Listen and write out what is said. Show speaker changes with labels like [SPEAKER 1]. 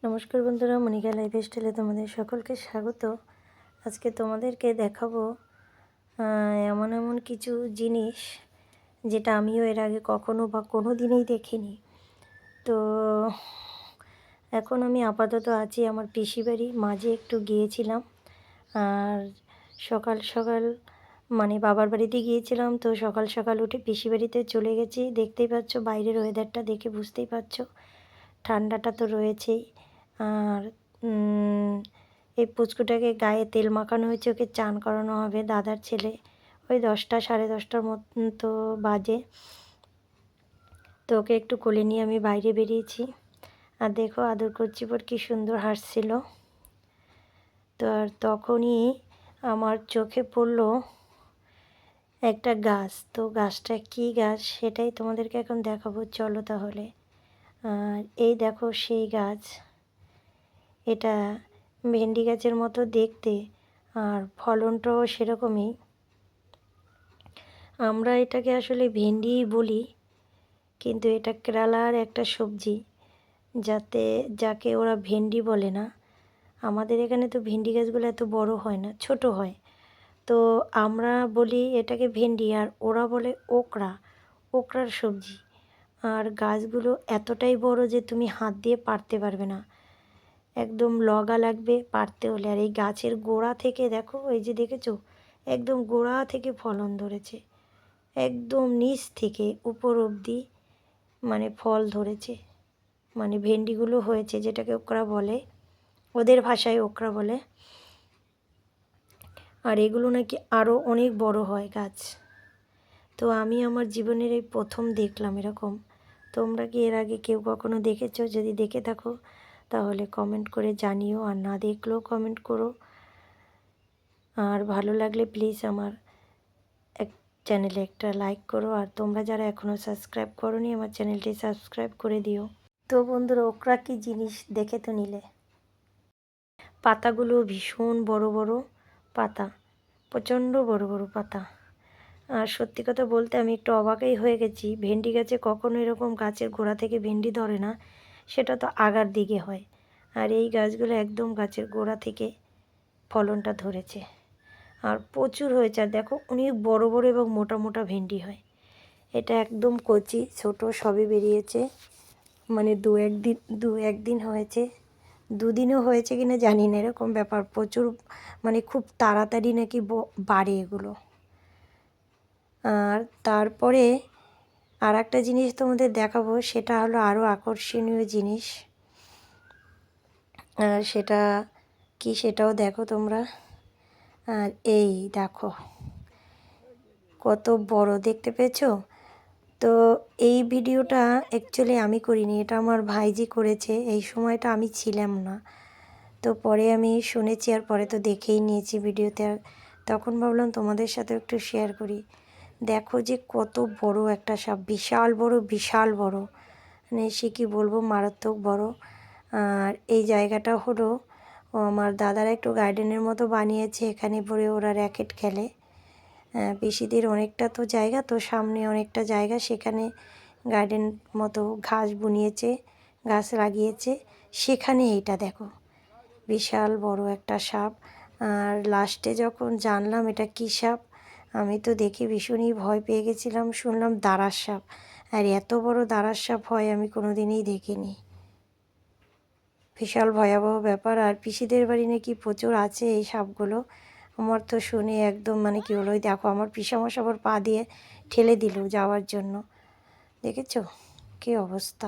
[SPEAKER 1] নমস্কার বন্ধুরা, মনিকা লাইফস্টাইলে তোমাদের সকলকে স্বাগত। আজকে তোমাদেরকে দেখাবো এমন এমন কিছু জিনিস যেটা আমিও এর আগে কখনো বা কোনো দিনেই দেখিনি। তো এখন আমি আপাতত আছি আমার পিসি বাড়ি। মাঝে একটু গিয়েছিলাম, আর সকাল সকাল মানে বাবার বাড়িতে গিয়েছিলাম। তো সকাল সকাল উঠে পিসি বাড়িতে চলে গেছি। দেখতেই পাচ্ছ বাইরের ওয়েদারটা দেখে বুঝতেই পারছো, ঠান্ডাটা তো রয়েছেই। আর এই পুচকুটাকে গায়ে তেল মাখানো হয়েছে, ওকে চান করানো হবে। দাদার ছেলে ওই 10টা সাড়ে 10টার মতো বাজে। তো ওকে একটু কোলে নিয়ে আমি বাইরে বেরিয়েছি। আর দেখো আদর করছি পর কী সুন্দর হাসছিল। তো আর তখনই আমার চোখে পড়লো একটা গাছ। তো গাছটা কী গাছ সেটাই তোমাদেরকে এখন দেখাবো, চলো তাহলে। আর এই দেখো সেই গাছ, এটা ভেন্ডি গাছের মতো দেখতে, আর ফলনটাও সেরকমই। আমরা এটাকে আসলে ভেন্ডিই বলি, কিন্তু এটা কেরালার একটা সবজি যাকে ওরা ভেন্ডি বলে না। আমাদের এখানে তো ভেন্ডি গাছগুলো এত বড় হয় না, ছোট হয়। তো আমরা বলি এটাকে ভেন্ডি, আর ওরা বলে ওকরার সবজি। আর গাছগুলো এতটাই বড় যে তুমি হাত দিয়ে পারতে পারবে না, একদম লগা লাগবে পারতে হলে। আর এই গাছের গোড়া থেকে দেখো, এই যে দেখেছো, একদম গোড়া থেকে ফলন ধরেছে, একদম নিচ থেকে উপর অবধি মানে ফল ধরেছে, মানে ভেন্ডিগুলো হয়েছে, যেটাকে ওকরা বলে, ওদের ভাষায় ওকরা বলে। আর এগুলো নাকি আরও অনেক বড় হয় গাছ। তো আমি আমার জীবনের এই প্রথম দেখলাম এরকম। তোমরা কি এর আগে কেউ কখনো দেখেছো? যদি দেখে থাকো তাহলে কমেন্ট করে জানিও, আর না দেখলেও কমেন্ট করো। আর ভালো লাগলে প্লিজ আমার চ্যানেলে একটা লাইক করো। আর তোমরা যারা এখনও সাবস্ক্রাইব করোনি আমার চ্যানেলটি সাবস্ক্রাইব করে দিও। তো বন্ধুরা, ওকরা কী জিনিস দেখে তো নিলে। পাতাগুলো ভীষণ বড় বড় পাতা, প্রচণ্ড বড় বড় পাতা। আর সত্যি কথা বলতে আমি একটু অবাকই হয়ে গেছি, ভেন্ডি গাছে কখনো এরকম গাছের গোড়া থেকে ভেন্ডি ধরে না, সেটা তো আগার দিকে হয়। আর এই গাছগুলো একদম গাছের গোড়া থেকে ফলনটা ধরেছে, আর প্রচুর হয়েছে। আর দেখো অনেক বড় বড় এবং মোটা মোটা ভেন্ডি হয়। এটা একদম কচি, ছোট, সবে বেরিয়েছে, মানে দু একদিন হয়েছে, দুদিনও হয়েছে কিনা জানি না, এরকম ব্যাপার। প্রচুর মানে খুব তাড়াতাড়ি নাকি বাড়ে এগুলো। আর তারপরে আর একটা জিনিস তোমাদের দেখাবো, সেটা হলো আরও আকর্ষণীয় জিনিস। আর সেটা কি সেটাও দেখো তোমরা। আর এই দেখো কত বড়, দেখতে পেয়েছো? তো এই ভিডিওটা অ্যাকচুয়ালি আমি করিনি, এটা আমার ভাইজি করেছে। এই সময়টা আমি ছিলাম না, তো পরে আমি শুনেছি, আর পরে তো দেখেই নিয়েছি ভিডিওতে। আর তখন ভাবলাম তোমাদের সাথে একটু শেয়ার করি। দেখো যে কত বড় একটা সাপ, বিশাল বড়, বিশাল বড়, মানে সে কী বলবো, মারাত্মক বড়। আর এই জায়গাটা হলো আমার দাদারা একটু গার্ডেনের মতো বানিয়েছে, এখানে পরে ওরা র্যাকেট খেলে। পিসিদের অনেকটা তো জায়গা, তো সামনে অনেকটা জায়গা, সেখানে গার্ডেন মতো ঘাস বুনিয়েছে, গাছ লাগিয়েছে, সেখানে এইটা দেখো বিশাল বড় একটা সাপ। আর লাস্টে যখন জানলাম এটা কী সাপ, আমি তো দেখে ভীষণই ভয় পেয়ে গেছিলাম। শুনলাম দাঁড়ার সাপ, আর এত বড় দাঁড়ার সাপ হয় আমি কোনো দিনই দেখিনি। বিশাল ভয়াবহ ব্যাপার। আর পিসিদের বাড়ি নাকি প্রচুর আছে এই সাপগুলো। আমার তো শুনে একদম মানে কী হলো, ওই দেখো আমার পিসামশাই আবার পা দিয়ে ঠেলে দিল যাওয়ার জন্য, দেখেছো কী অবস্থা।